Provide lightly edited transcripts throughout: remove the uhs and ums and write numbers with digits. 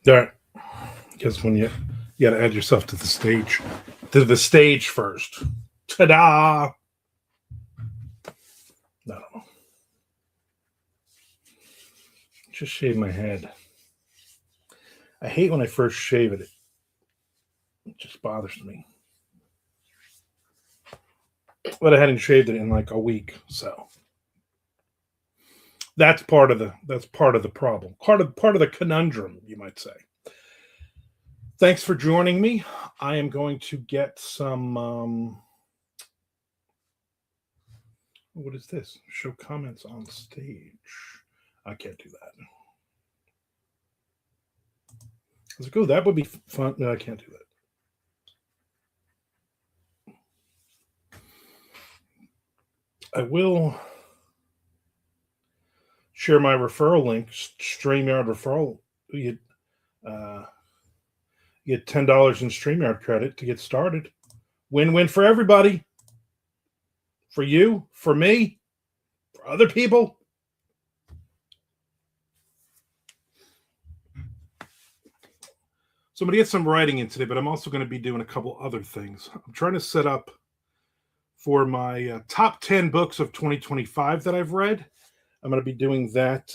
There, because when you got to add yourself to the stage first. Ta-da! I don't know. Just shave my head. I hate when I first shave it. It just bothers me. But I hadn't shaved it in like a week, so that's part of the problem. Part of the conundrum, you might say. Thanks for joining me. I am going to get some. What is this? Show comments on stage. I can't do that. I was like, oh, that would be fun. No, I can't do that. I will share my referral link, StreamYard referral. You uh, get $10 in StreamYard credit to get started. Win-win for everybody. For you, for me, for other people. So I'm going to get some writing in today, but I'm also going to be doing a couple other things. I'm trying to set up for my top 10 books of 2025 that I've read. I'm going to be doing that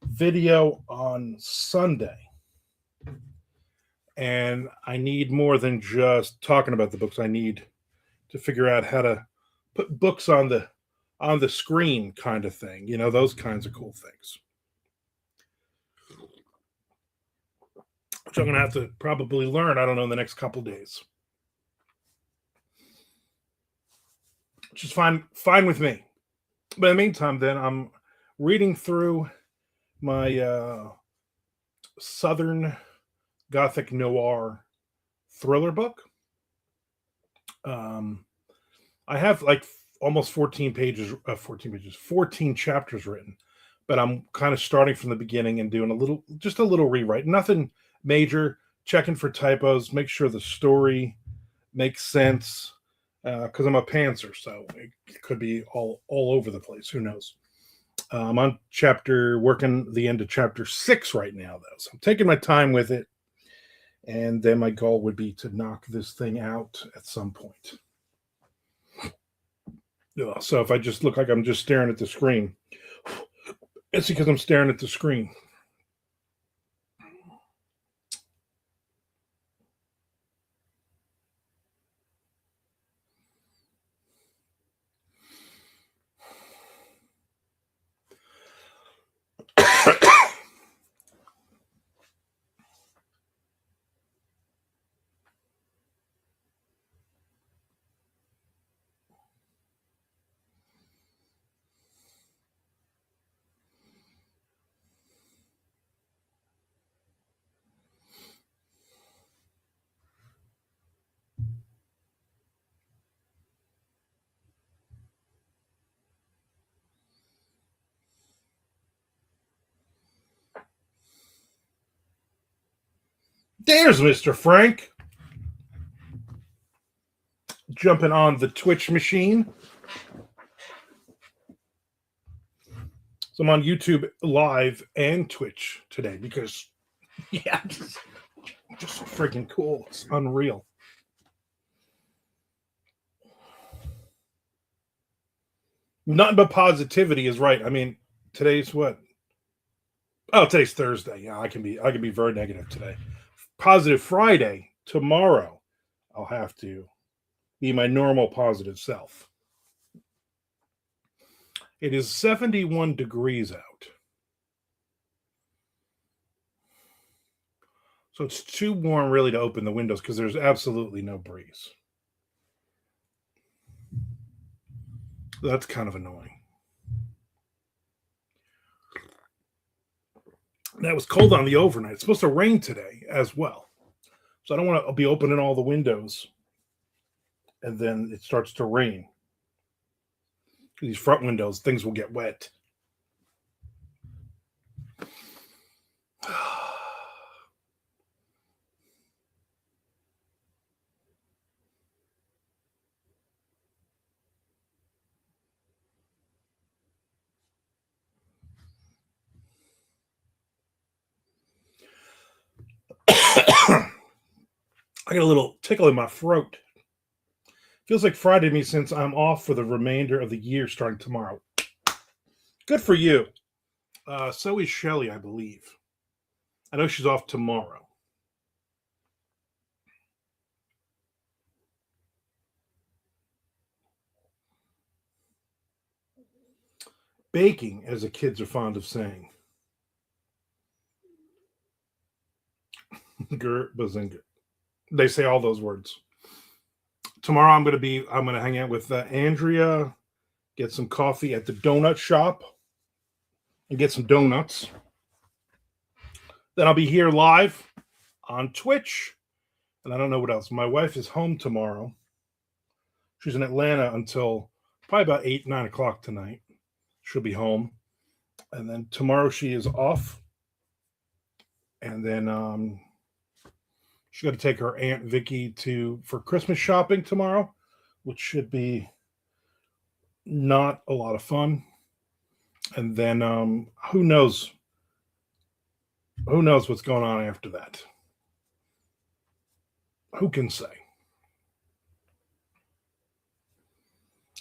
video on Sunday. And I need more than just talking about the books. I need to figure out how to put books on the screen kind of thing, those kinds of cool things. Which I'm going to have to probably learn, I don't know, in the next couple days. Which is fine with me. But in the meantime, then I'm reading through my Southern Gothic noir thriller book. I have like almost 14 chapters written, but I'm kind of starting from the beginning and doing just a little rewrite. Nothing major, checking for typos, make sure the story makes sense, because I'm a pantser, so it could be all over the place. Who knows? I'm working the end of chapter 6 right now, though, so I'm taking my time with it, and then my goal would be to knock this thing out at some point. So if I just look like I'm just staring at the screen, it's because I'm staring at the screen. There's Mr. Frank jumping on the Twitch machine. So I'm on YouTube Live and Twitch today because, yeah, just freaking cool. It's unreal. Nothing but positivity is right. I mean, today's what? Oh, today's Thursday. Yeah, I can be very negative today. Positive Friday. Tomorrow, I'll have to be my normal positive self. It is 71 degrees out. So it's too warm really to open the windows because there's absolutely no breeze. That's kind of annoying. That was cold on the overnight. It's supposed to rain today as well. So I don't want to be opening all the windows and then it starts to rain. These front windows, things will get wet. I got a little tickle in my throat. Feels like Friday to me since I'm off for the remainder of the year starting tomorrow. Good for you. So is Shelly, I believe. I know she's off tomorrow. Baking, as the kids are fond of saying. Bazinga. They say all those words. Tomorrow I'm going to hang out with Andrea, get some coffee at the donut shop, and get some donuts. Then I'll be here live on Twitch, and I don't know what else. My wife is home tomorrow. She's in Atlanta until probably about 8, 9 o'clock tonight. She'll be home. And then tomorrow she is off. And then she's got to take her Aunt Vicky for Christmas shopping tomorrow, which should be not a lot of fun. And then who knows? Who knows what's going on after that? Who can say?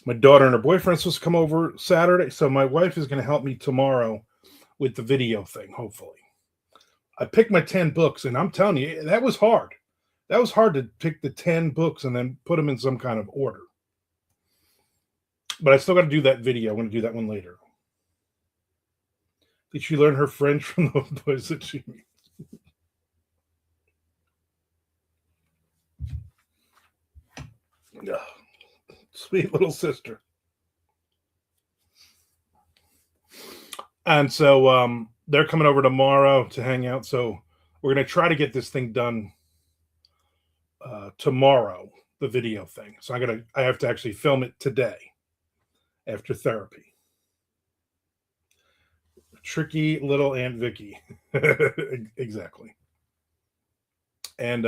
My daughter and her boyfriend supposed to come over Saturday, so my wife is going to help me tomorrow with the video thing, hopefully. I picked my 10 books, and I'm telling you, that was hard. That was hard to pick the 10 books and then put them in some kind of order. But I still got to do that video. I'm going to do that one later. Did she learn her French from the boys that she meets? Sweet little sister. And so they're coming over tomorrow to hang out. So we're going to try to get this thing done tomorrow, the video thing. So I have to actually film it today after therapy. Tricky little Aunt Vicky. Exactly. And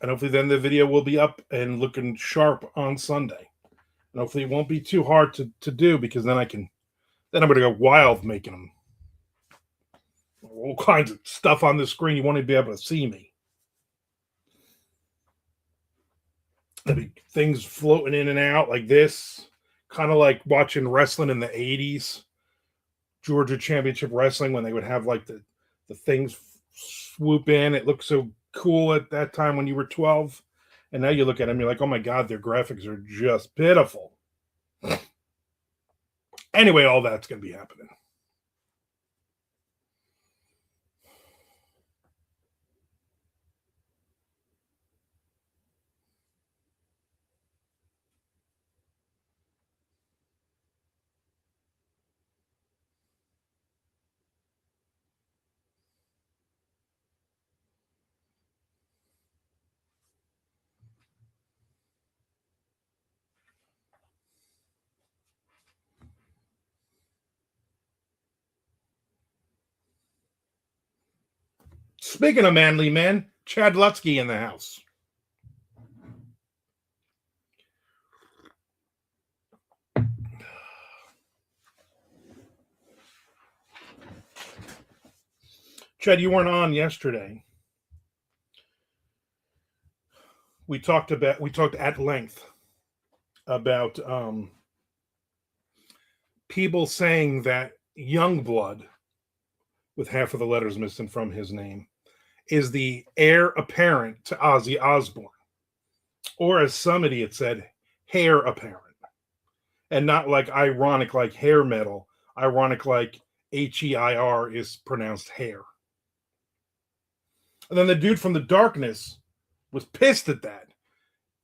hopefully then the video will be up and looking sharp on Sunday. And hopefully it won't be too hard to do, because then I'm going to go wild making them. All kinds of stuff on the screen. You won't even be able to see me. There'll be things floating in and out like this. Kind of like watching wrestling in the 80s. Georgia Championship Wrestling, when they would have like the things swoop in. It looked so cool at that time when you were 12. And now you look at them, you're like, oh my God, their graphics are just pitiful. Anyway, all that's going to be happening. Speaking of manly men, Chad Lutsky in the house. Chad, you weren't on yesterday. We talked at length about people saying that Youngblood, with half of the letters missing from his name, is the heir apparent to Ozzy Osbourne. Or as some idiot said, hair apparent. And not like ironic like hair metal, ironic like HEIR is pronounced hair. And then the dude from The Darkness was pissed at that.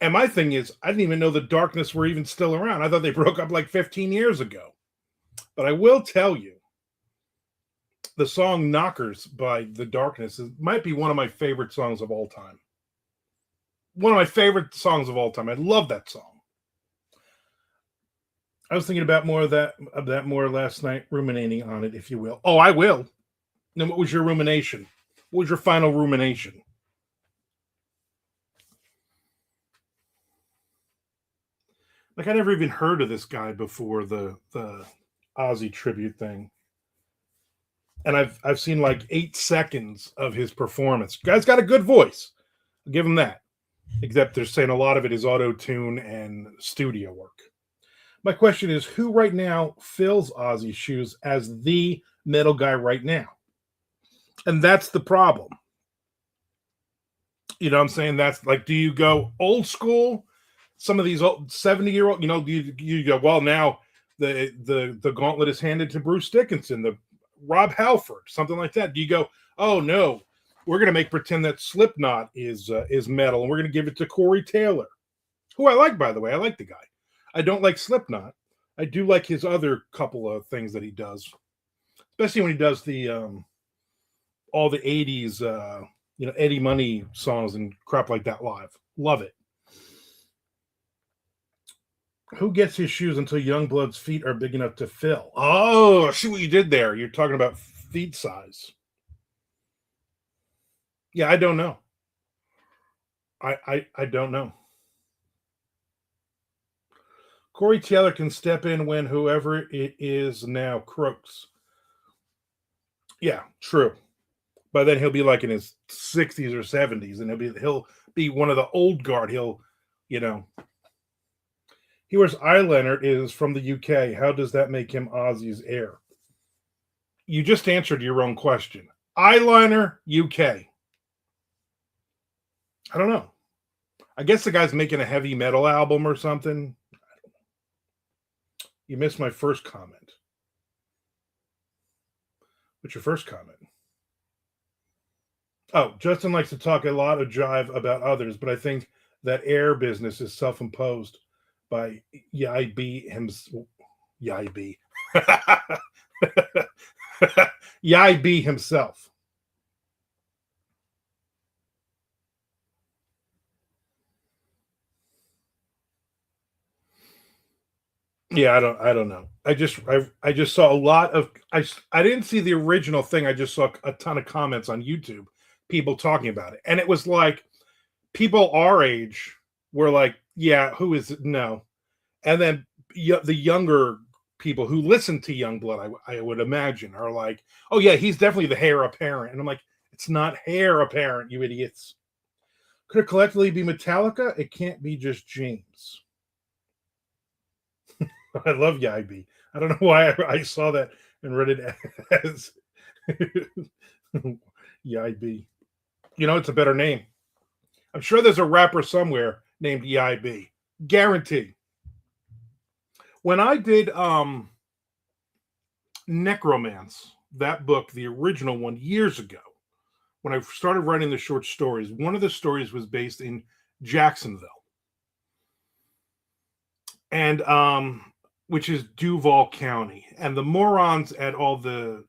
And my thing is, I didn't even know The Darkness were even still around. I thought they broke up like 15 years ago. But I will tell you, the song Knockers by The Darkness might be one of my favorite songs of all time. One of my favorite songs of all time. I love that song. I was thinking about more of that more last night, ruminating on it, if you will. Oh, I will. Now, what was your rumination? What was your final rumination? Like, I never even heard of this guy before the Ozzy tribute thing. And I've seen like 8 seconds of his performance. Guy's got a good voice. I'll give him that. Except they're saying a lot of it is auto tune and studio work. My question is, who right now fills Ozzy's shoes as the metal guy right now? And that's the problem. You know what I'm saying? That's like, do you go old school? Some of these old 70-year-old, you go, well, now the gauntlet is handed to Bruce Dickinson, the Rob Halford, something like that. Do you go, oh no, we're gonna make pretend that Slipknot is metal, and we're gonna give it to Corey Taylor, who I like, by the way. I like the guy. I don't like Slipknot. I do like his other couple of things that he does, especially when he does the all the '80s, Eddie Money songs and crap like that live. Love it. Who gets his shoes until Youngblood's feet are big enough to fill? Oh, I see what you did there. You're talking about feet size. Yeah, I don't know. I don't know. Corey Taylor can step in when whoever it is now croaks. Yeah, true. But then he'll be like in his 60s or 70s, and he'll be one of the old guard. He wears eyeliner, is from the UK. How does that make him Ozzy's heir? You just answered your own question. Eyeliner, UK. I don't know. I guess the guy's making a heavy metal album or something. You missed my first comment. What's your first comment? Oh, Justin likes to talk a lot of jive about others, but I think that air business is self-imposed by Yib himself. Yib. Yib himself. Yeah, I don't know. I just saw a lot of I didn't see the original thing. I just saw a ton of comments on YouTube, people talking about it. And it was like people our age were like, yeah, who is it? No. And then the younger people who listen to Youngblood, I would imagine, are like, oh yeah, he's definitely the heir apparent. And I'm like, it's not heir apparent, you idiots. Could it collectively be Metallica? It can't be just James. I love Yib. I don't know why I saw that and read it as Yib. It's a better name. I'm sure there's a rapper somewhere named Yib. Guarantee. When I did Necromance, that book, the original one, years ago, when I started writing the short stories, one of the stories was based in Jacksonville. And which is Duval County. And the morons at all the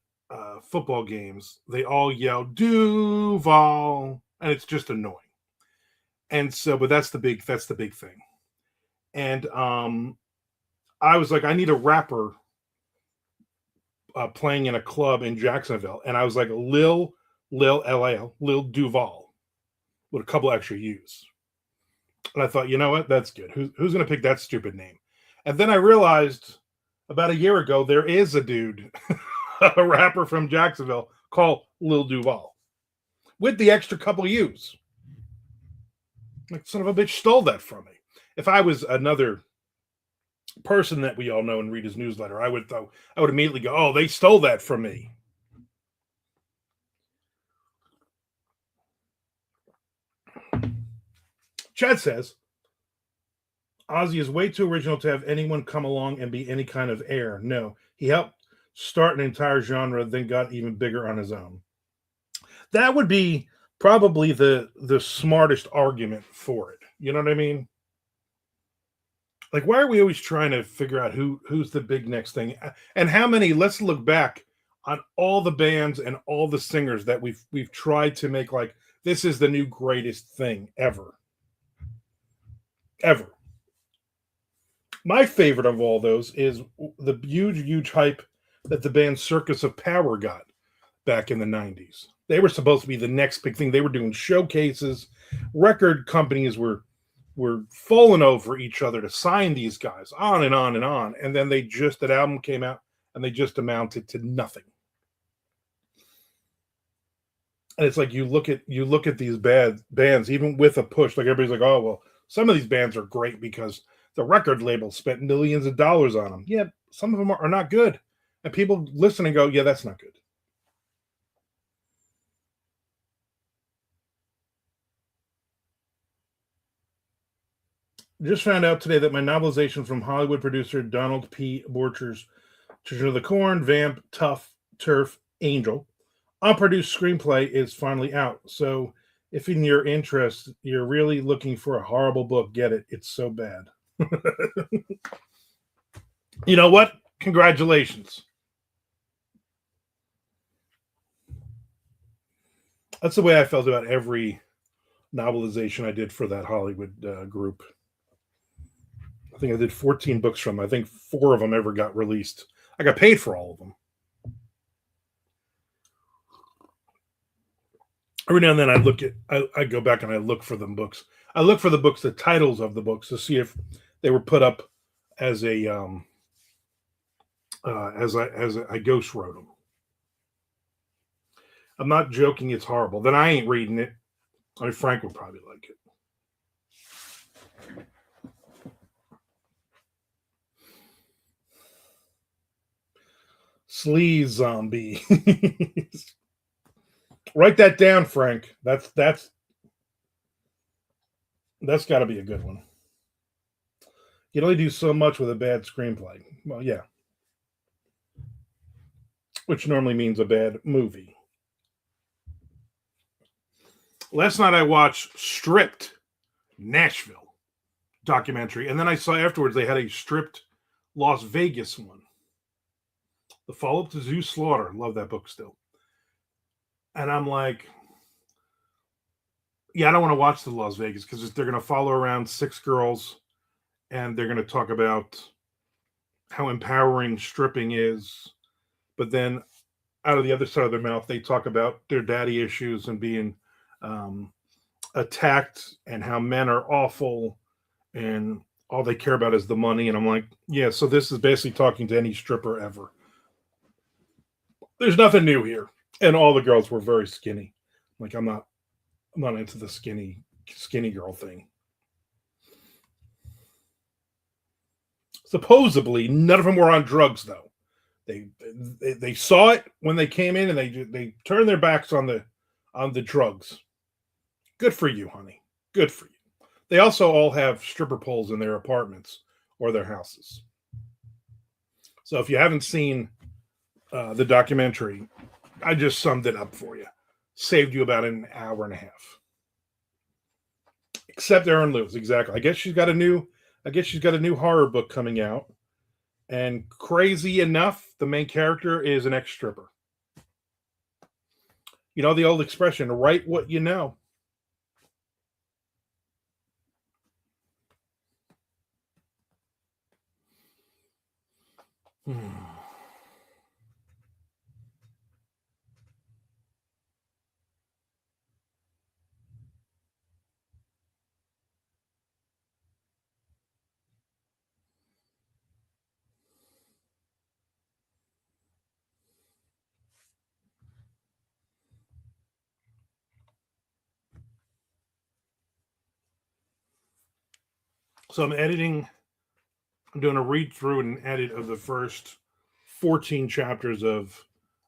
football games, they all yell Duval, and it's just annoying. And so, but that's the big thing. And I was like, I need a rapper playing in a club in Jacksonville, and I was like, Lil Duval, with a couple extra U's. And I thought, you know what, that's good. Who's going to pick that stupid name? And then I realized about a year ago, there is a dude, a rapper from Jacksonville called Lil Duval with the extra couple U's. Like, son of a bitch stole that from me. If I was another person that we all know and read his newsletter, I would immediately go, oh, they stole that from me. Chad says, Ozzy is way too original to have anyone come along and be any kind of heir. No, he helped start an entire genre, then got even bigger on his own. That would be probably the smartest argument for it. You know what I mean? Like, why are we always trying to figure out who's the big next thing? And how many, let's look back on all the bands and all the singers that we've tried to make like, this is the new greatest thing ever. Ever. My favorite of all those is the huge hype that the band Circus of Power got back in the 90s. They were supposed to be the next big thing. They were doing showcases. Record companies were falling over each other to sign these guys, on and on and on. And then that album came out and they just amounted to nothing. And it's like you look at these bad bands, even with a push. Like everybody's like, oh well, some of these bands are great because the record label spent millions of dollars on them. Yeah, some of them are not good, and people listen and go, yeah, that's not good. Just found out today that my novelization from Hollywood producer Donald P. Borchers, Children of the Corn, Vamp, Tough, Turf, Angel, unproduced screenplay is finally out. So if in your interest you're really looking for a horrible book, get it. It's so bad. You know what? Congratulations. That's the way I felt about every novelization I did for that Hollywood group. I think I did 14 books from them. I think four of them ever got released. I got paid for all of them. Every now and then I go back and I look for them books. I look for the books, the titles of the books, to see if they were put up as a I ghost wrote them. I'm not joking. It's horrible. Then I ain't reading it. I mean, Frank would probably like it. Sleaze zombie. Write that down, Frank. That's got to be a good one. You can only do so much with a bad screenplay. Well, yeah, which normally means a bad movie. Last night I watched Stripped Nashville documentary, and then I saw afterwards they had a Stripped Las Vegas one. The follow up to Zoo Slaughter. Love that book still. And I'm like, yeah, I don't want to watch the Las Vegas because they're going to follow around six girls and they're going to talk about how empowering stripping is. But then out of the other side of their mouth, they talk about their daddy issues and being um, attacked and how men are awful and all they care about is the money. And I'm like, yeah, so this is basically talking to any stripper ever. There's nothing new here. And all the girls were very skinny. Like I'm not into the skinny girl thing. Supposedly, none of them were on drugs though. They saw it when they came in, and they turned their backs on the drugs. Good for you, honey. Good for you. They also all have stripper poles in their apartments or their houses. So if you haven't seen the documentary, I just summed it up for you. Saved you about an hour and a half. Except Erin Lewis, exactly. I guess she's got a new horror book coming out, and crazy enough, the main character is an ex stripper. You know the old expression, write what you know. Hmm. So I'm doing a read through and edit of the first 14 chapters of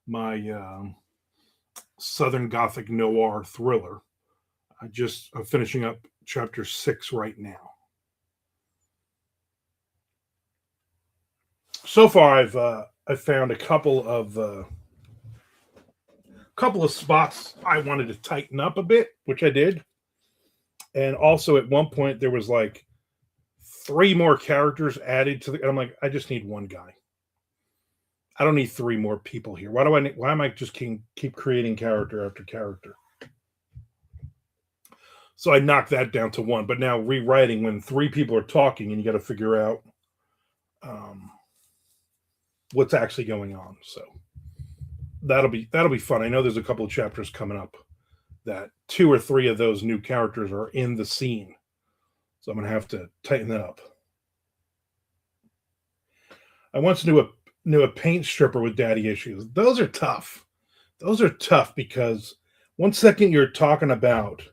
my Southern Gothic noir thriller. I'm finishing up chapter 6 right now. So far, I've found a couple of spots I wanted to tighten up a bit, which I did. And also at one point there was like three more characters added to the. And I'm like, I just need one guy. I don't need three more people here. Why am I just keep creating character after character? So I knocked that down to one. But now rewriting when three people are talking and you got to figure out um, what's actually going on. So that'll be fun. I know there's a couple of chapters coming up that two or three of those new characters are in the scene. So I'm gonna have to tighten that up. I once knew a paint stripper with daddy issues. Those are tough. Those are tough because One second you're talking about,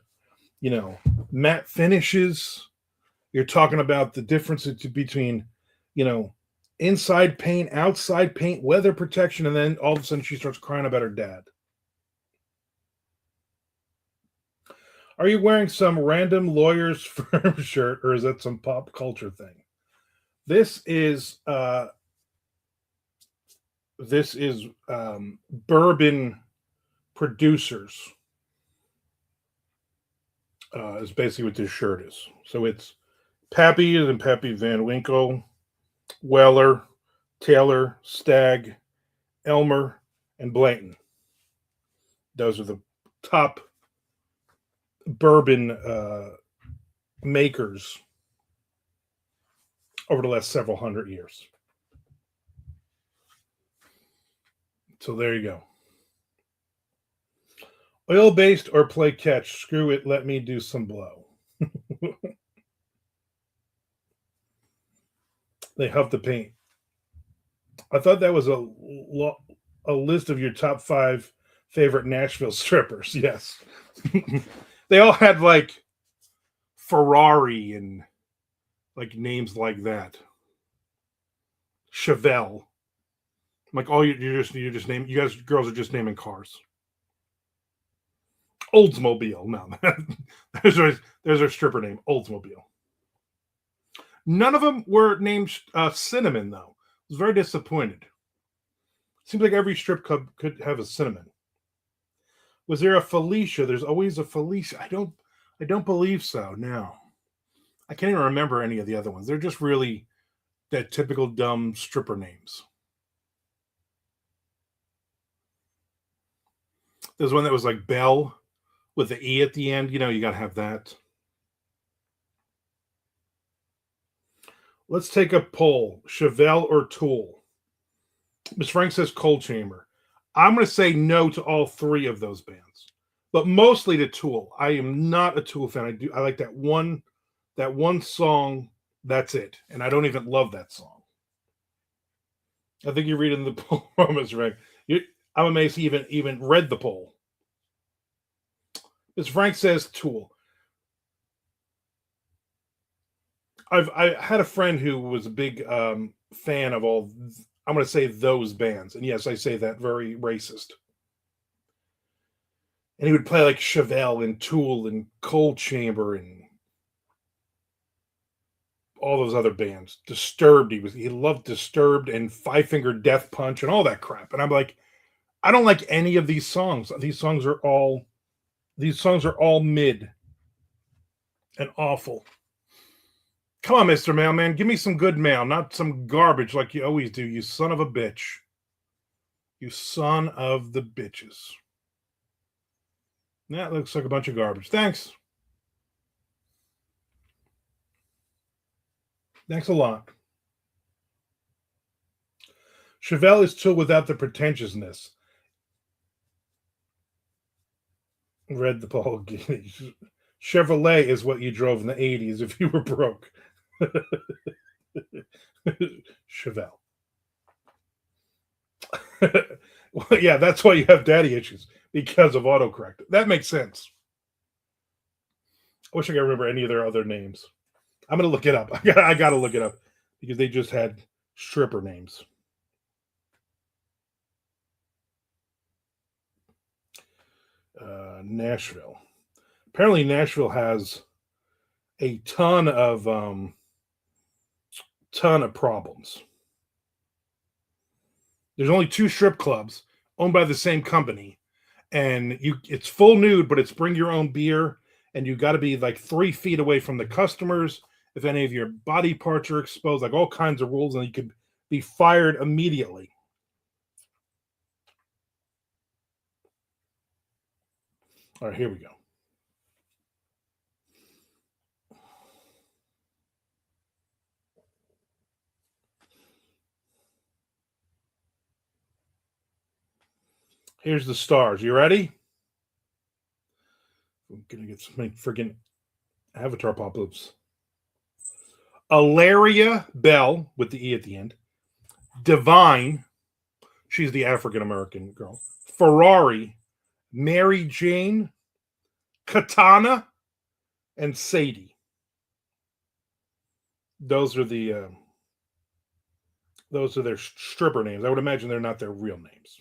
matte finishes. You're talking about the difference between, you know, inside paint, outside paint, weather protection, and then all of a sudden she starts crying about her dad. Are you wearing some random lawyer's firm shirt, or is that some pop culture thing? This is bourbon producers. Is basically what this shirt is. So it's Pappy and Pappy Van Winkle, Weller, Taylor, Stagg, Elmer, and Blanton. Those are the top bourbon makers over the last several hundred years. So there you go. Oil based or play catch? Screw it. Let me do some blow. They huff the paint. I thought that was a list of your top 5 favorite Nashville strippers. Yes. They all had like Ferrari and like names like that. Chevelle. Like all you're just naming, you guys girls are just naming cars. Oldsmobile. No, there's our stripper name, Oldsmobile. None of them were named Cinnamon, though. I was very disappointed. Seems like every strip club could have a Cinnamon. Was there a Felicia? There's always a Felicia. I don't believe so. No, I can't even remember any of the other ones. They're just really that typical dumb stripper names. There's one that was like Belle with the E at the end. You got to have that. Let's take a poll. Chevelle or Tool? Ms. Frank says Cold Chamber. I'm going to say no to all 3 of those bands, but mostly to Tool. I am not a Tool fan. I like that one song. That's it, and I don't even love that song. I think you're reading the poll, Ms. Frank. I'm amazed he even read the poll. Ms. Frank says Tool. I had a friend who was a big fan of all. I'm going to say those bands, and yes, I say that very racist. And he would play like Chevelle and Tool and Cold Chamber and all those other bands. Disturbed, he loved Disturbed and Five Finger Death Punch and all that crap. And I'm like, I don't like any of these songs. These songs are all mid and awful. Come on, Mr. Mailman. Give me some good mail, not some garbage like you always do, you son of a bitch. You son of the bitches. That looks like a bunch of garbage. Thanks. Thanks a lot. Chevelle is Tool without the pretentiousness. Read the poll. Chevrolet is what you drove in the 80s if you were broke. Chevelle. Well, yeah, that's why you have daddy issues, because of autocorrect. That makes sense. I wish I could remember any of their other names. I'm going to look it up. I got to look it up because they just had stripper names. Nashville. Apparently, Nashville has a ton of problems. There's only 2 strip clubs owned by the same company, and it's full nude, but it's bring your own beer, and you got to be like 3 feet away from the customers. If any of your body parts are exposed, like all kinds of rules, and you could be fired immediately. All right, here we go. Here's the stars. You ready? I'm gonna get some freaking avatar pop-ups. Alaria Bell with the E at the end. Divine, she's the African American girl. Ferrari, Mary Jane, Katana, and Sadie. Those are their stripper names. I would imagine they're not their real names.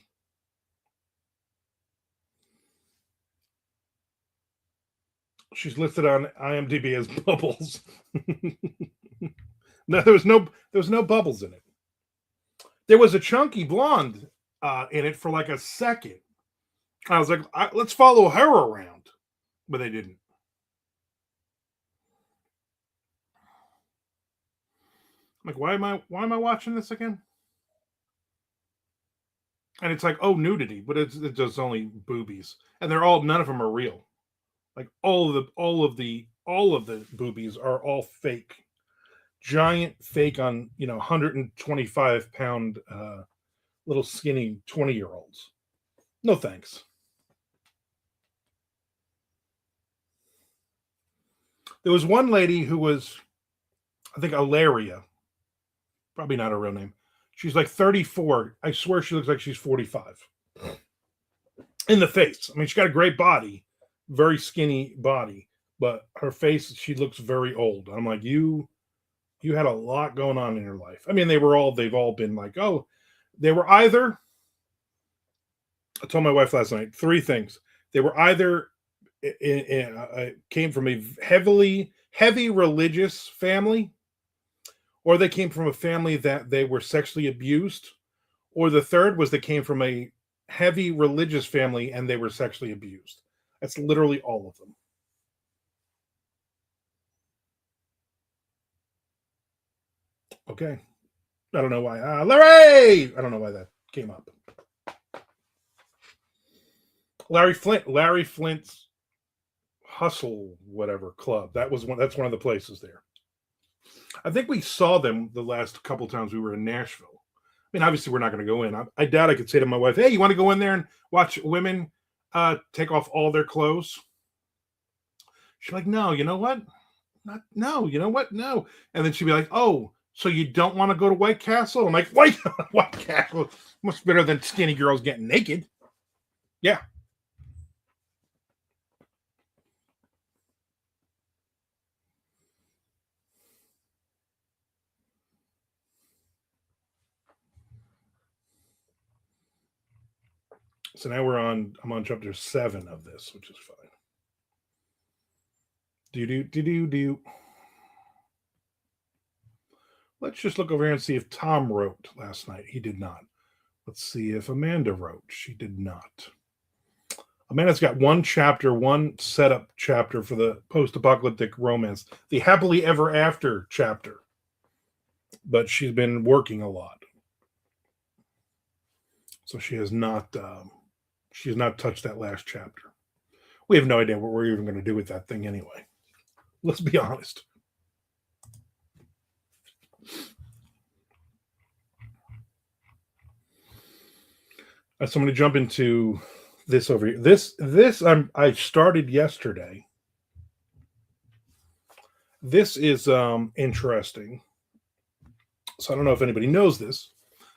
She's listed on IMDb as Bubbles. No, there was no Bubbles in it. There was a chunky blonde in it for like a second. I was like, let's follow her around, but they didn't. I'm like, why am I watching this again? And it's like, oh, nudity, but it's just only boobies, and none of them are real. Like all of the boobies are all fake, giant fake on 125-pound little skinny 20-year-olds. No thanks. There was one lady who was, I think, Ilaria. Probably not her real name. She's like 34. I swear she looks like she's 45. In the face. I mean, she's got a great body, very skinny body, but her face, she looks very old. I'm like, you had a lot going on in your life. I mean, they've all been like, oh, they were either, I told my wife last night, 3 things. They were either came from a heavy religious family, or they came from a family that they were sexually abused, or the third was they came from a heavy religious family and they were sexually abused. That's literally all of them. Okay. I don't know why. Larry! I don't know why that came up. Larry Flint's Hustle whatever club. That's one of the places there. I think we saw them the last couple times we were in Nashville. I mean, obviously we're not going to go in. I doubt I could say to my wife, "Hey, you want to go in there and watch women take off all their clothes?" She's like, "No, you know what? No, you know what? No." And then she'd be like, "Oh, so you don't want to go to White Castle?" I'm like, "White Castle much better than skinny girls getting naked." Yeah. So now I'm on chapter 7 of this, which is fine. Do. Let's just look over here and see if Tom wrote last night. He did not. Let's see if Amanda wrote. She did not. Amanda's got one setup chapter for the post-apocalyptic romance, the happily ever after chapter. But she's been working a lot. So she has not touched that last chapter. We have no idea what we're even going to do with that thing anyway. Let's be honest. So I'm going to jump into this over here. This I started yesterday. This is interesting. So I don't know if anybody knows this,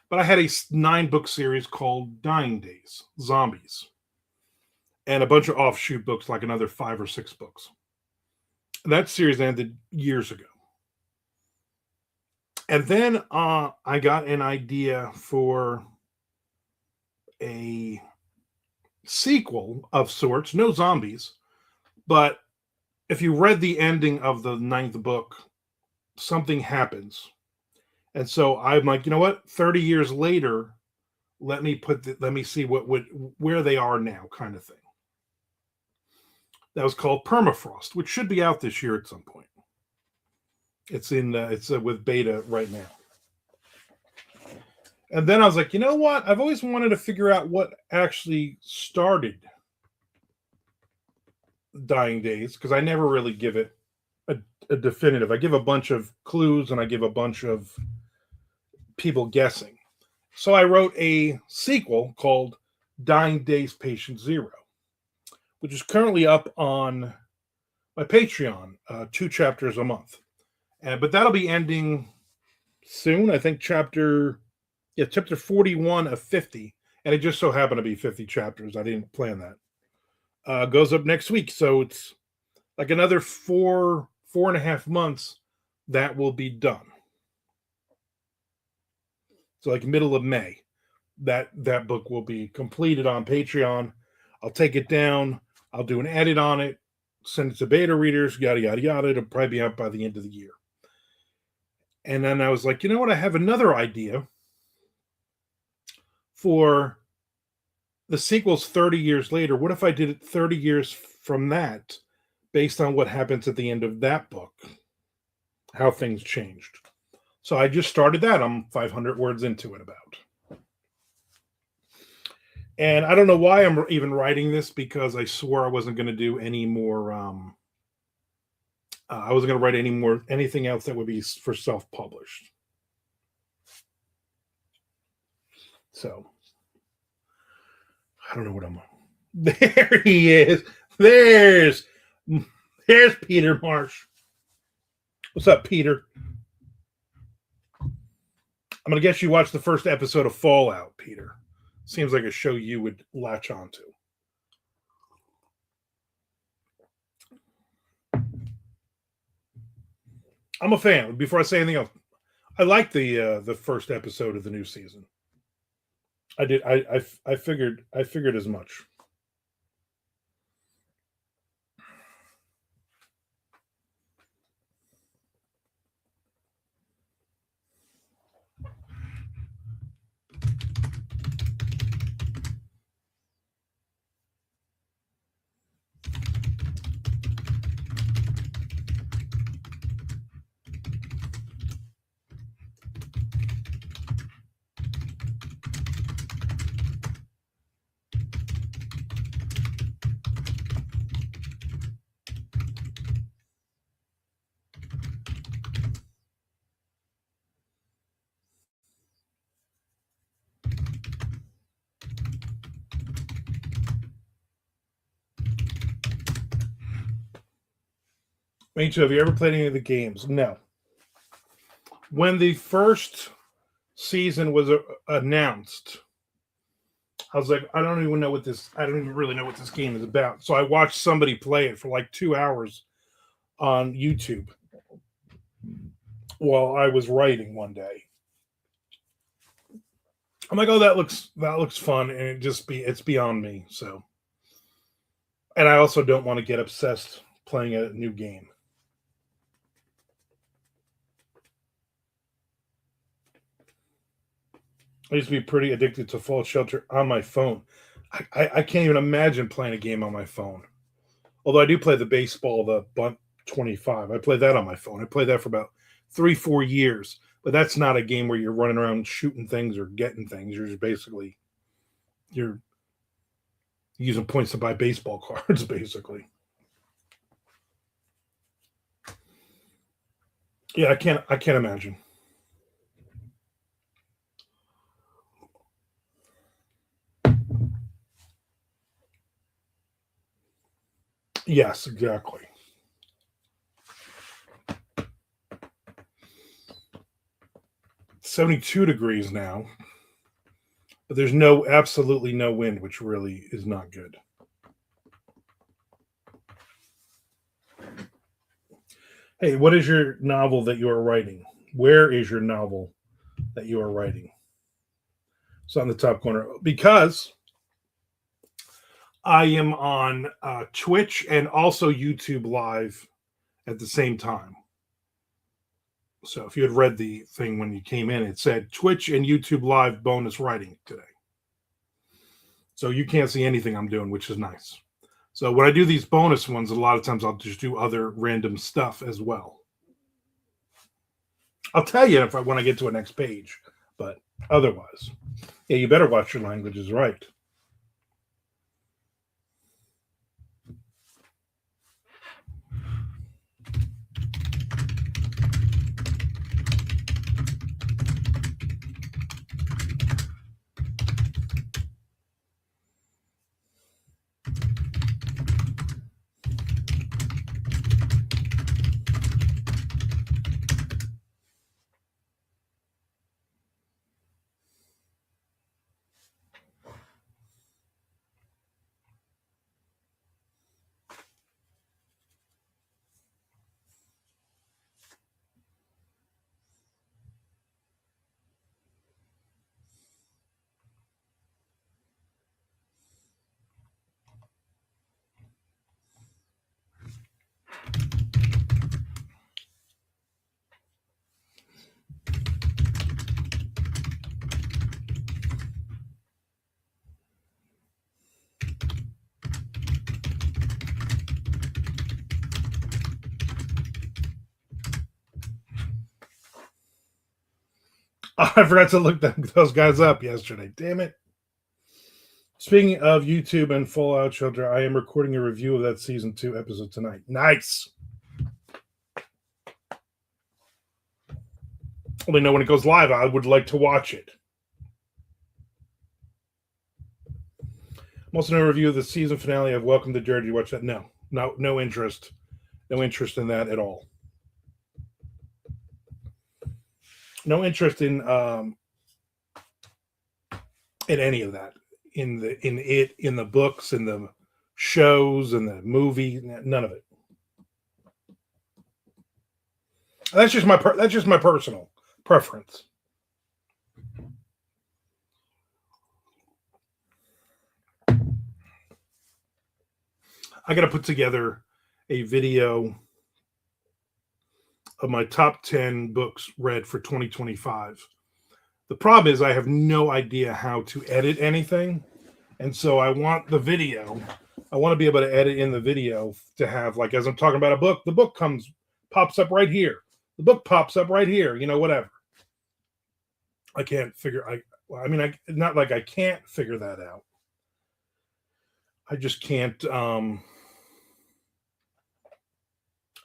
but I had a 9-book series called Dying Days, Zombies, and a bunch of offshoot books, like another 5 or 6 books. That series ended years ago. And then I got an idea for a sequel of sorts, no zombies, but if you read the ending of the 9th book, something happens. And so I'm like, you know what? 30 years later, let me see where they are now, kind of thing. That was called Permafrost, which should be out this year at some point. It's with beta right now. And then I was like, you know what? I've always wanted to figure out what actually started Dying Days, because I never really give it a definitive. I give a bunch of clues and I give a bunch of people guessing. So I wrote a sequel called Dying Days Patient Zero, which is currently up on my Patreon, 2 chapters a month. But that'll be ending soon. I think chapter 41 of 50. And it just so happened to be 50 chapters. I didn't plan that. goes up next week. So it's like another 4.5 months that will be done. So like middle of May, that book will be completed on Patreon. I'll take it down. I'll do an edit on it, send it to beta readers, yada yada yada. It'll probably be out by the end of the year. And then I was like, you know what? I have another idea for the sequel's 30 years later. What if I did it 30 years from that, based on what happens at the end of that book, how things changed? So I just started that. I'm 500 words into it about. And I don't know why I'm even writing this, because I swore I wasn't going to do any more. I wasn't going to write anything else that would be for self-published. So I don't know what I'm. There he is. There's Peter Marsh. What's up, Peter? I'm going to guess you watched the first episode of Fallout, Peter. Seems like a show you would latch onto. I'm a fan. Before I say anything else, I like the first episode of the new season. I did. I figured as much. Me too. Have you ever played any of the games? No. When the first season was announced, I was like, I don't even really know what this game is about. So I watched somebody play it for like 2 hours on YouTube while I was writing one day. I'm like, oh, that looks fun, and it's beyond me. So, and I also don't want to get obsessed playing a new game. I used to be pretty addicted to Fallout Shelter on my phone. I can't even imagine playing a game on my phone. Although I do play the baseball, the Bunt 25. I play that on my phone. I played that for about 3-4 years. But that's not a game where you're running around shooting things or getting things. You're just basically you're using points to buy baseball cards, basically. Yeah, I can't imagine. Yes, exactly. It's 72 degrees now, but there's absolutely no wind, which really is not good. Hey, what is your novel that you are writing? Where is your novel that you are writing? It's on the top corner, because I am on Twitch and also YouTube Live at the same time. So if you had read the thing when you came in, it said Twitch and YouTube Live bonus writing today. So you can't see anything I'm doing, which is nice. So when I do these bonus ones, a lot of times I'll just do other random stuff as well. I'll tell you when I get to a next page, but otherwise, yeah, you better watch your languages right. Oh, I forgot to look those guys up yesterday. Damn it. Speaking of YouTube and Fallout Shelter, I am recording a review of that season 2 episode tonight. Nice. Let me know when it goes live. I would like to watch it. I'm also doing a review of the season finale of Welcome to Jersey. Watch that? No interest. No interest in that at all. No interest in any of that. In the books, in the shows, in the movie, none of it. That's just my personal preference. I got to put together a video of my top 10 books read for 2025. The problem is I have no idea how to edit anything. And so I want the video. I want to be able to edit in the video to have, like, as I'm talking about a book, the book pops up right here. The book pops up right here, whatever. I can't figure, not like I can't figure that out. I just can't,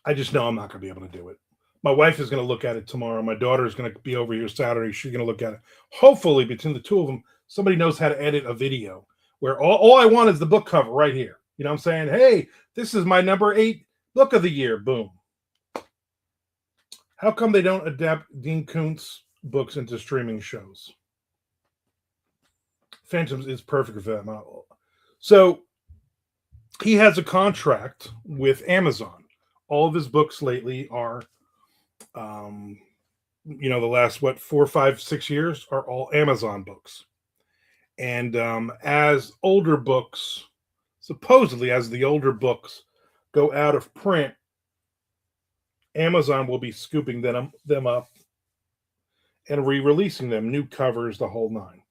I just know I'm not going to be able to do it. My wife is going to look at it tomorrow. My daughter is going to be over here Saturday. She's going to look at it. Hopefully, between the two of them, somebody knows how to edit a video where all I want is the book cover right here. You know what I'm saying? Hey, this is my number 8 book of the year. Boom. How come they don't adapt Dean Koontz books into streaming shows? Phantoms is perfect for that model. So he has a contract with Amazon. All of his books lately are, the last 4, 5, 6 years are all Amazon books. And as older books, supposedly as the older books go out of print, Amazon will be scooping them up and re-releasing them, new covers, the whole nine.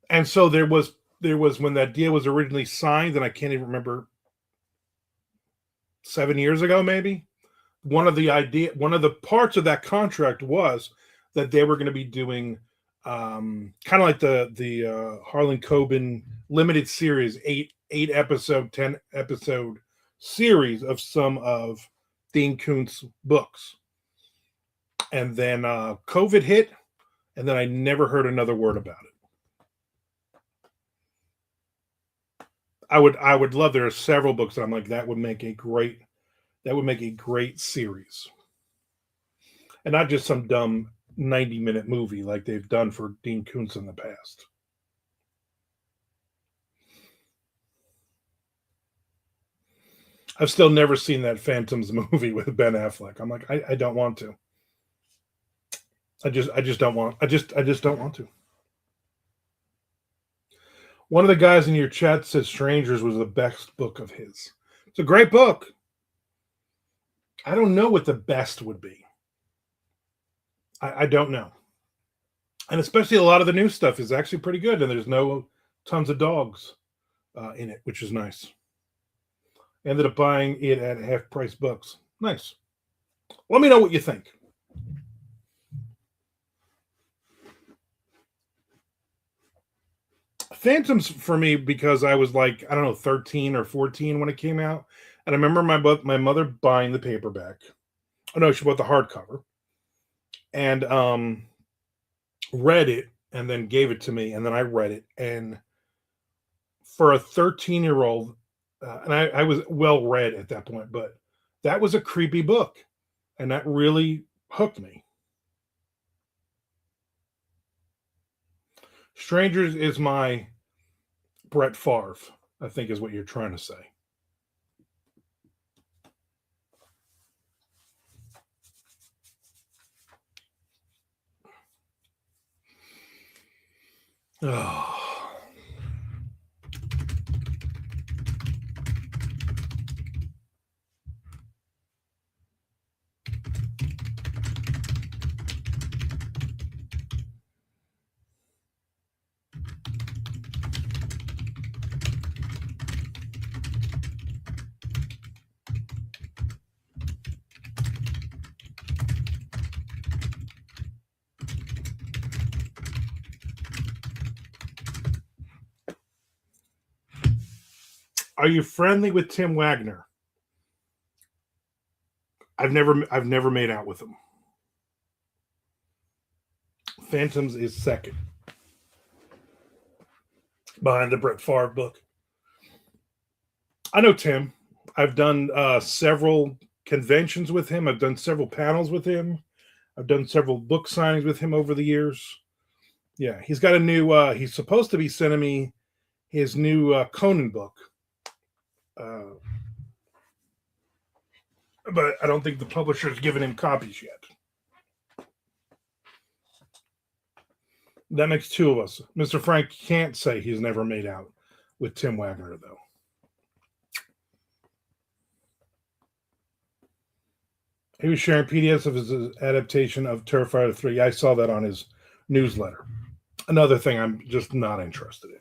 And so there was when that deal was originally signed, and I can't even remember, 7 years ago, maybe. One of the parts of that contract was that they were going to be doing kind of like the Harlan Coben limited series, 8 episode, 10 episode series of some of Dean Koontz books. And then COVID hit, and then I never heard another word about it. I would love, there are several books that I'm like, that would make a great series. And not just some dumb 90-minute movie like they've done for Dean Koontz in the past. I've still never seen that Phantoms movie with Ben Affleck. I'm like, I don't want to. I just don't want to. One of the guys in your chat said Strangers was the best book of his. It's a great book. I don't know what the best would be. I don't know. And especially a lot of the new stuff is actually pretty good, and there's no tons of dogs in it, which is nice. Ended up buying it at half-price books. Nice. Let me know what you think. Phantoms for me, because I was like, I don't know, 13 or 14 when it came out. And I remember my mother buying the paperback. Oh, no, she bought the hardcover. And read it and then gave it to me. And then I read it. And for a 13-year-old, and I was well read at that point, but that was a creepy book. And that really hooked me. Strangers is my Brett Favre, I think is what you're trying to say. Oh. Are you friendly with Tim Wagner? I've never made out with him. Phantoms is second behind the Brett Favre book. I know Tim. I've done several conventions with him. I've done several panels with him. I've done several book signings with him over the years. Yeah, he's got a new. He's supposed to be sending me his new Conan book, but I don't think the publisher's given him copies yet. That makes two of us. Mr. Frank can't say he's never made out with Tim Wagner, though. He was sharing PDFs of his adaptation of Terrifier 3. I saw that on his newsletter. Another thing I'm just not interested in.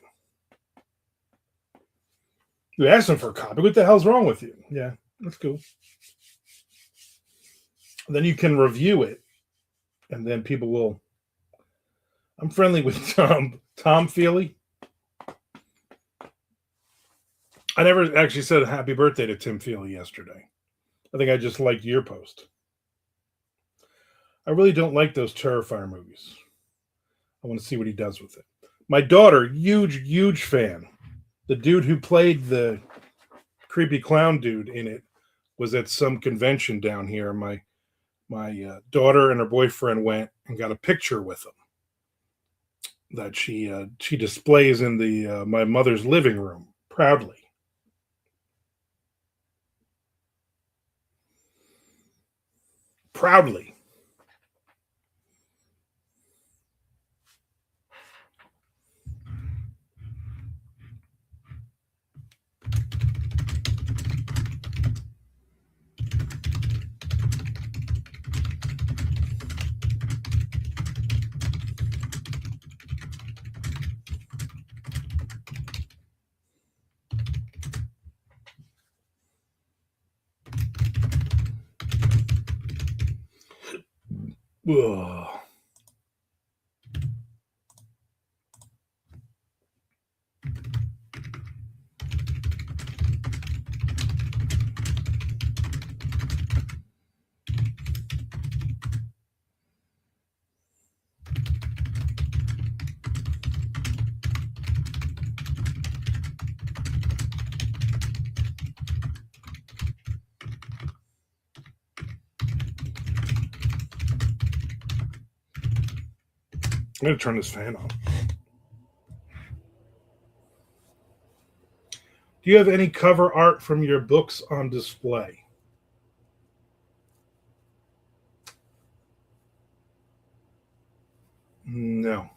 You asked him for a copy. What the hell's wrong with you? Yeah, that's cool. Then you can review it, and then people will. I'm friendly with Tom Feely. I never actually said happy birthday to Tim Feely yesterday. I think I just liked your post. I really don't like those Terrifier movies. I want to see what he does with it. My daughter, huge fan. The dude who played the creepy clown dude in it was at some convention down here. My daughter and her boyfriend went and got a picture with him that she displays in the my mother's living room proudly. Proudly. Ugh. I'm going to turn this fan on. Do you have any cover art from your books on display? No.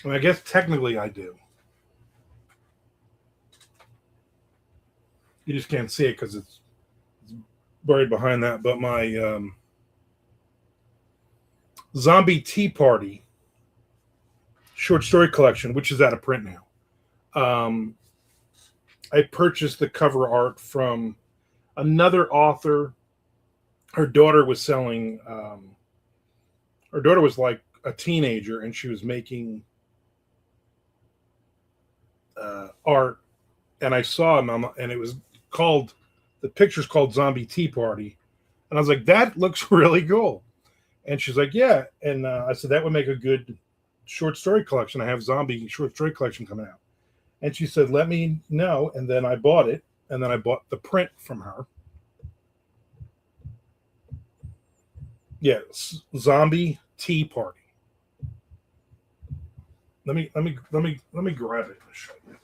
I mean, I guess technically I do. You just can't see it because it's buried behind that. But my Zombie Tea Party short story collection, which is out of print now, I purchased the cover art from another author. Her daughter was selling. Her daughter was like a teenager, and she was making art. And I saw him, and it was called. The picture's called Zombie Tea Party, and I was like, "That looks really cool." And she's like, "Yeah." And I said, "That would make a good short story collection. I have zombie short story collection coming out." And she said, "Let me know." And then I bought it, and then I bought the print from her. Yes, Zombie Tea Party. Let me grab it and show you.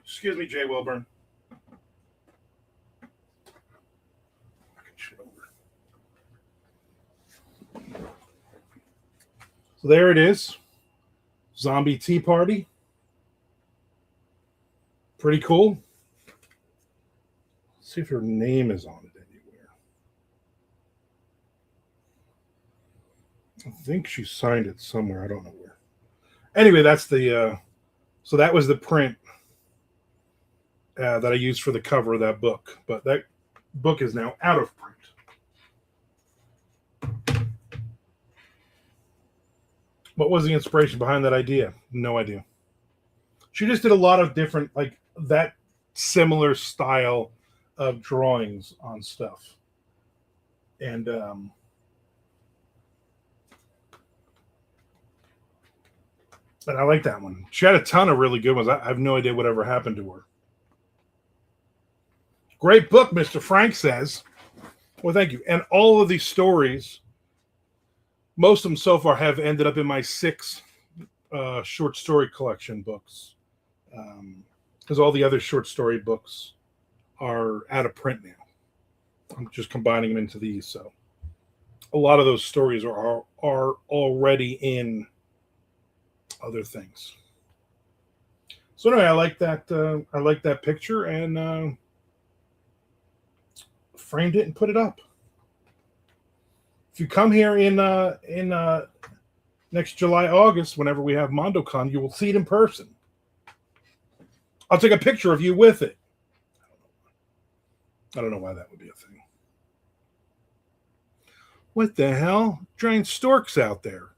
Excuse me, Jay Wilburn. So there it is. Zombie Tea Party. Pretty cool. Let's see if her name is on it anywhere. I think she signed it somewhere. I don't know where. Anyway, that's the so that was the print that I used for the cover of that book. But that book is now out of print. What was the inspiration behind that idea? No idea. She just did a lot of different, like that similar style of drawings on stuff. And I like that one. She had a ton of really good ones. I have no idea whatever happened to her. Great book, Mr. Frank says. Well, thank you. And all of these stories, most of them so far have ended up in my 6 short story collection books. Because all the other short story books are out of print now. I'm just combining them into these. So a lot of those stories are already in other things. So anyway, I like that. I like that picture, and framed it and put it up. If you come here in next July, August, whenever we have MondoCon, you will see it in person. I'll take a picture of you with it. I don't know why that would be a thing. What the hell? Giant storks out there.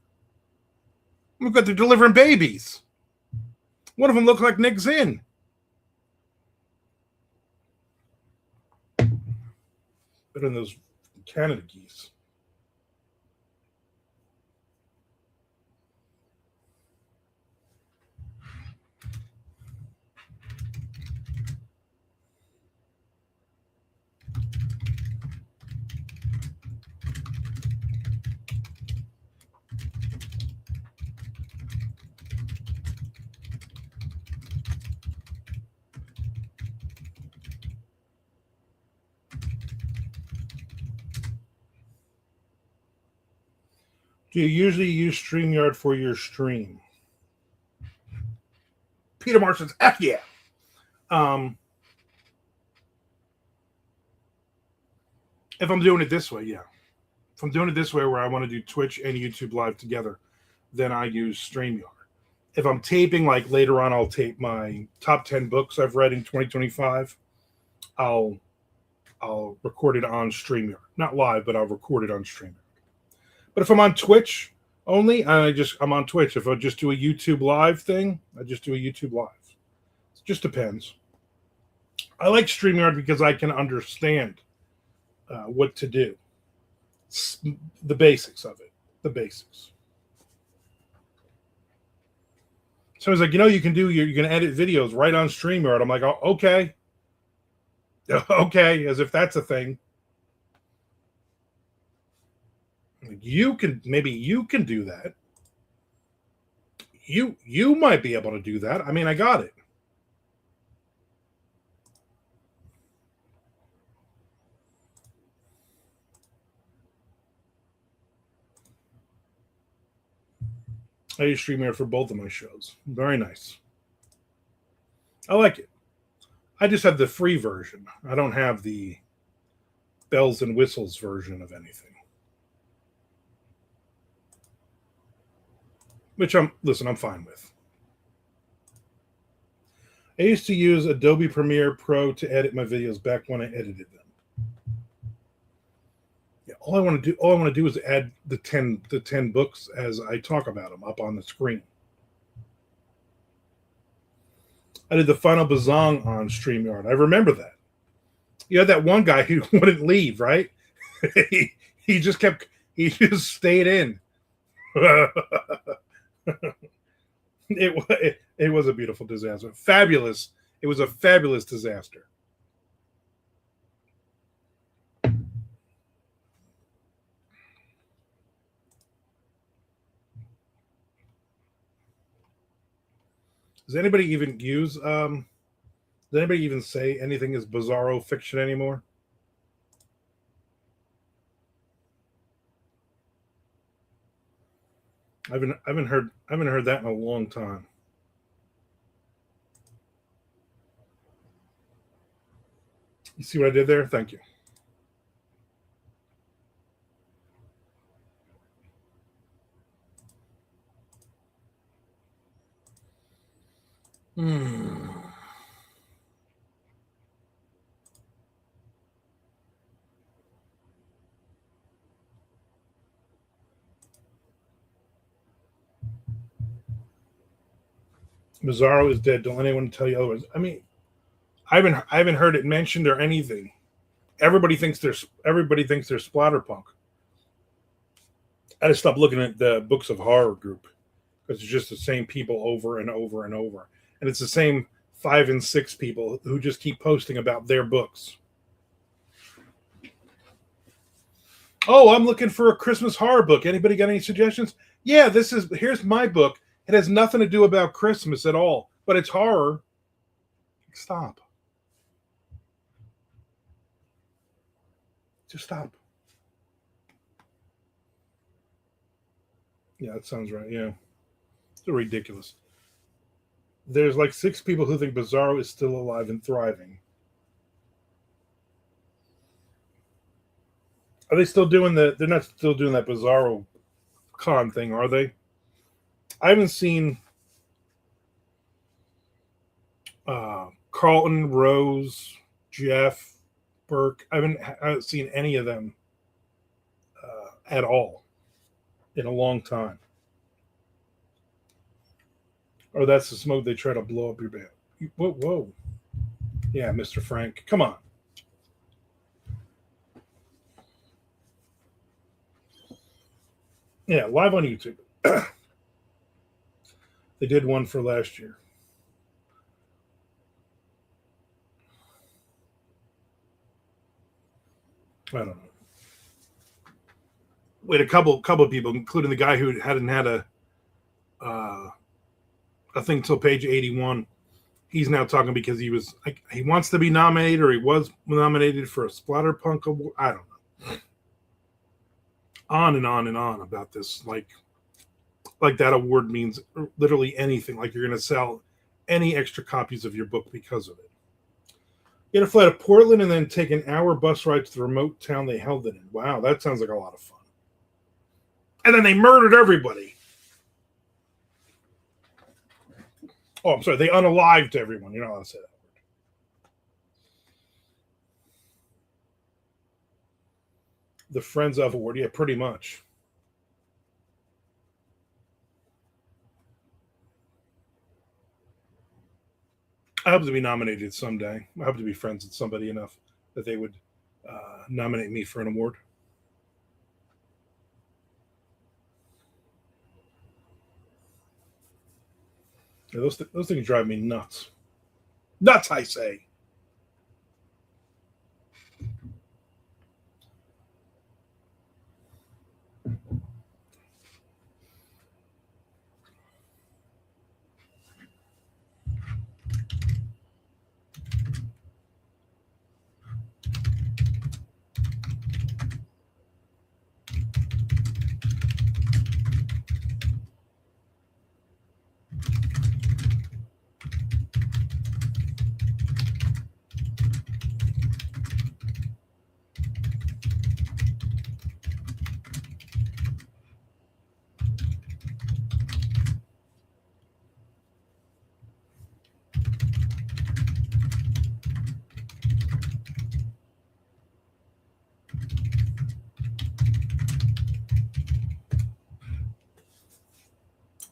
Look like they're delivering babies. One of them looks like Nick Zinn. Better than those Canada geese. Do you usually use StreamYard for your stream? Peter Marsh says, F yeah. If I'm doing it this way, yeah. If I'm doing it this way where I want to do Twitch and YouTube Live together, then I use StreamYard. If I'm taping, like later on, I'll tape my top 10 books I've read in 2025. I'll record it on StreamYard. Not live, but I'll record it on StreamYard. But if I'm on Twitch only, I'm on Twitch. If I just do a YouTube Live thing, I just do a YouTube Live. It just depends. I like StreamYard because I can understand what to do. It's the basics of it. The basics. So he's like, you can do, you're going to edit videos right on StreamYard. I'm like, oh, okay. Okay, as if that's a thing. You can do that. You might be able to do that. I mean, I got it. I use StreamYard for both of my shows. Very nice. I like it. I just have the free version. I don't have the bells and whistles version of anything. Which I'm fine with. I used to use Adobe Premiere Pro to edit my videos back when I edited them. Yeah, all I want to do is add the 10 books as I talk about them up on the screen. I did the Final Bazong on StreamYard. I remember that. You had that one guy who wouldn't leave, right? he just stayed in. It was a beautiful disaster. Fabulous. It was a fabulous disaster. Does anybody even does anybody even say anything is bizarro fiction anymore? I haven't heard that in a long time. You see what I did there? Thank you. Bizarro is dead. Don't let anyone tell you otherwise. I mean, I haven't heard it mentioned or anything. Everybody thinks they're splatterpunk. I just stopped looking at the books of horror group because it's just the same people over and over and over, and it's the same 5 and 6 people who just keep posting about their books. Oh, I'm looking for a Christmas horror book. Anybody got any suggestions? Yeah, here's my book. It has nothing to do about Christmas at all, but it's horror. Stop. Just stop. Yeah, that sounds right. Yeah. It's ridiculous. There's like 6 people who think Bizarro is still alive and thriving. Are they still doing they're not still doing that Bizarro con thing, are they? I haven't seen Carlton, Rose, Jeff, Burke. I haven't seen any of them at all in a long time. Or that's the smoke they try to blow up your band. Whoa, whoa. Yeah, Mr. Frank. Come on. Yeah, live on YouTube. They did one for last year. I don't know. We had a couple of people, including the guy who hadn't had uh, a thing till page 81. He's now talking because he wants to be nominated or he was nominated for a Splatterpunk award. I don't know. On and on and on about this, like that award means literally anything. Like you're going to sell any extra copies of your book because of it. You had to fly to Portland and then take an hour bus ride to the remote town they held it in. Wow, that sounds like a lot of fun. And then they murdered everybody. Oh, I'm sorry. They unalived everyone. You're not allowed to say that word. The Friends of Award. Yeah, pretty much. I hope to be nominated someday. I hope to be friends with somebody enough that they would nominate me for an award. Yeah, those things drive me nuts. Nuts, I say.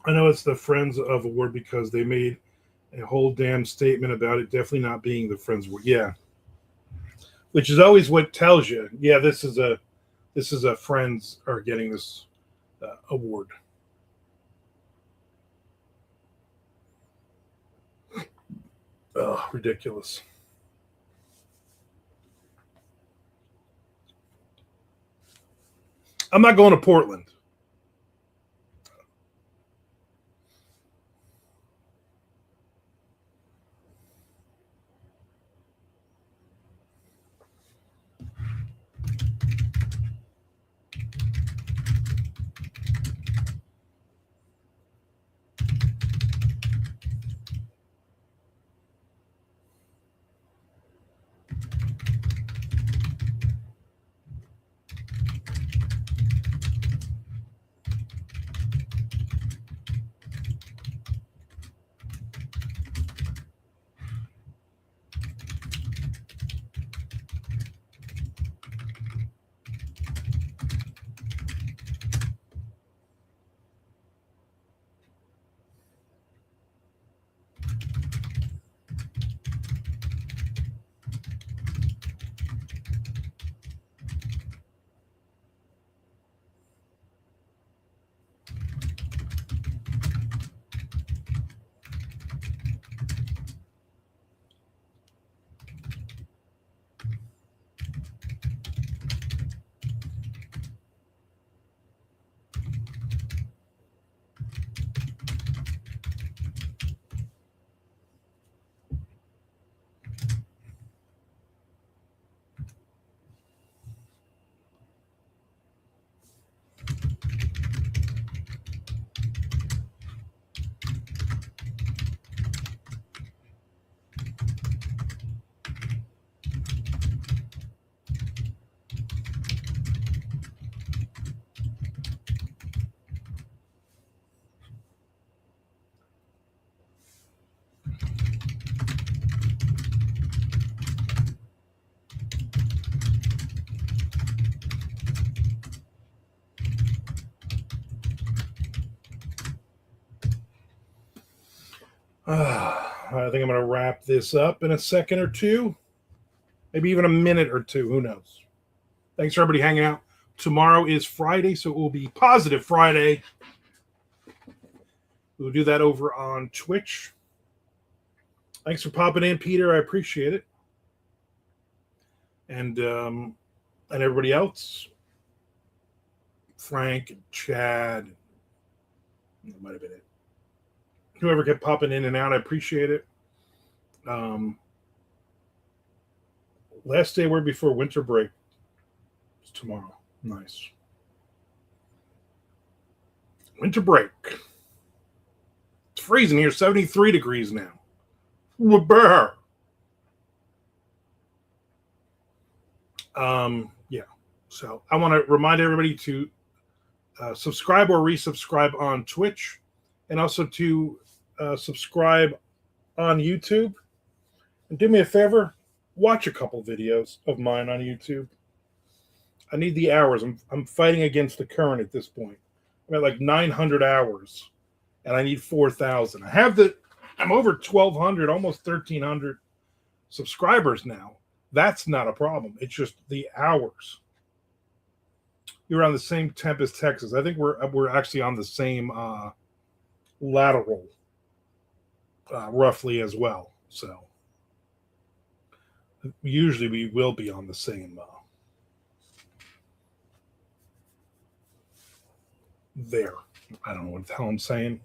I know it's the Friends of Award because they made a whole damn statement about it definitely not being the Friends Award. Yeah, which is always what tells you. Yeah, this is a Friends are getting this award. Oh, ridiculous. I'm not going to Portland. I think I'm going to wrap this up in a second or two, maybe even a minute or two. Who knows? Thanks for everybody hanging out. Tomorrow is Friday, so it will be Positive Friday. We'll do that over on Twitch. Thanks for popping in, Peter. I appreciate it. And everybody else, Frank and Chad, that might have been it. Whoever kept popping in and out, I appreciate it. Last day we're before winter break. It's tomorrow. Nice. Winter break. It's freezing here, 73 degrees now. Bear. Yeah. So I want to remind everybody to subscribe or resubscribe on Twitch, and also to subscribe on YouTube. And do me a favor, watch a couple videos of mine on YouTube. I need the hours. I'm fighting against the current at this point. I'm at like 900 hours, and I need 4,000. I'm over 1,200, almost 1,300 subscribers now. That's not a problem. It's just the hours. You're on the same temp as Texas. I think we're actually on the same lateral, roughly as well. So usually we will be on the same. There. I don't know what the hell I'm saying.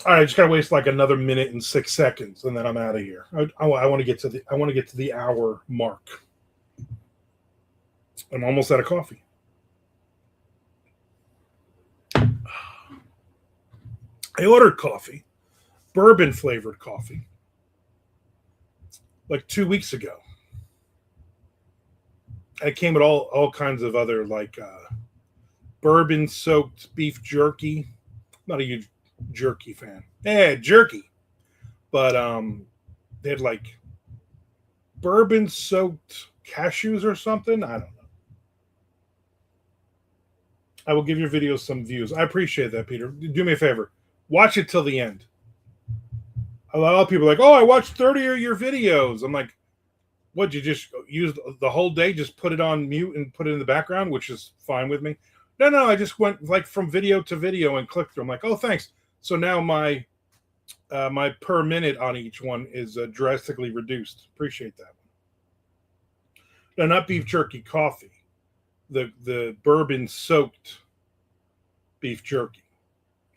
All right, I just gotta waste like another minute and 6 seconds, and then I'm out of here. I want to get to the hour mark. I'm almost out of coffee. I ordered coffee, bourbon flavored coffee, like 2 weeks ago. It came with all kinds of other like bourbon soaked beef jerky. I'm not a huge jerky fan. Yeah, jerky. But they had like bourbon soaked cashews or something. I don't know. I will give your video some views. I appreciate that, Peter. Do me a favor. Watch it till the end. A lot of people are like, oh, I watched 30 of your videos. I'm like, what, you just use the whole day, just put it on mute and put it in the background, which is fine with me. No, I just went like from video to video and clicked through. I'm like, oh, thanks. So now my per minute on each one is drastically reduced. Appreciate that one. No, not beef jerky, coffee. The bourbon soaked beef jerky.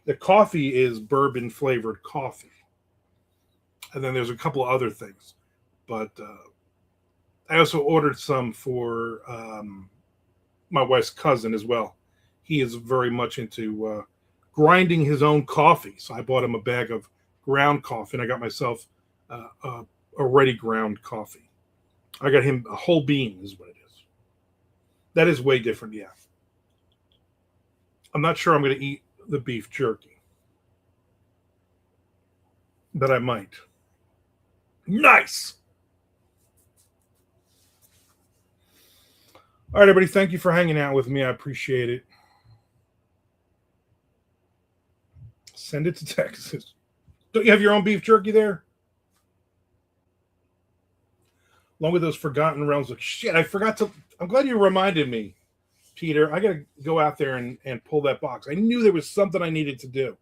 The coffee is bourbon flavored coffee. And then there's a couple of other things. But I also ordered some for my wife's cousin as well. He is very much into grinding his own coffee. So I bought him a bag of ground coffee, and I got myself already ground coffee. I got him a whole bean is what it is. That is way different, yeah. I'm not sure I'm going to eat the beef jerky, but I might. Nice. All right, everybody, thank you for hanging out with me. I appreciate it. Send it to Texas. Don't you have your own beef jerky there? Along with those Forgotten Realms. Like, shit, I forgot to. I'm glad you reminded me, Peter. I got to go out there and pull that box. I knew there was something I needed to do.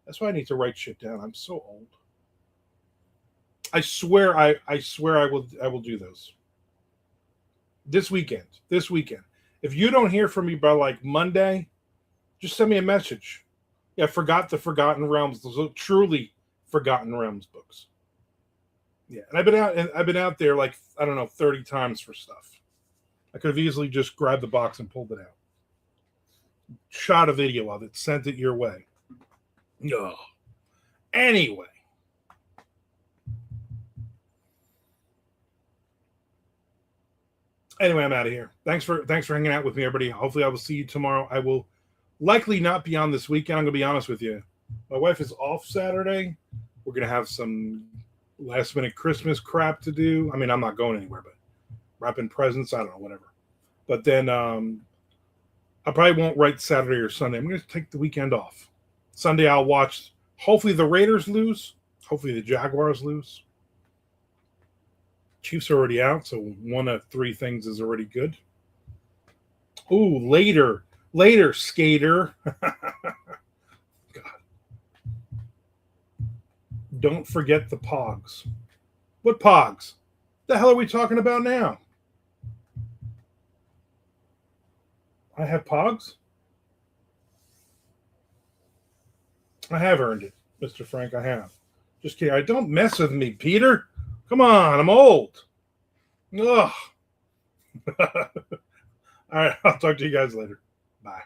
That's why I need to write shit down. I'm so old. I swear I will do those. This weekend. If you don't hear from me by like Monday, just send me a message. Yeah, I forgot the Forgotten Realms, those truly Forgotten Realms books. Yeah, and I've been out there like, I don't know, 30 times for stuff. I could have easily just grabbed the box and pulled it out. Shot a video of it, sent it your way. No. Anyway. Anyway, I'm out of here. Thanks for hanging out with me, everybody. Hopefully I will see you tomorrow. I will likely not be on this weekend. I'm going to be honest with you. My wife is off Saturday. We're going to have some last minute Christmas crap to do. I mean, I'm not going anywhere, but wrapping presents, I don't know, whatever. But then I probably won't write Saturday or Sunday. I'm going to take the weekend off. Sunday I'll watch Hopefully the Raiders lose. Hopefully the Jaguars lose. Chiefs are already out, so one of three things is already good. Ooh, later, skater. God. Don't forget the Pogs. What Pogs? The hell are we talking about now? I have Pogs? I have earned it, Mr. Frank. I have. Just kidding. I don't mess with me, Peter. Come on, I'm old. Ugh. All right, I'll talk to you guys later. Bye.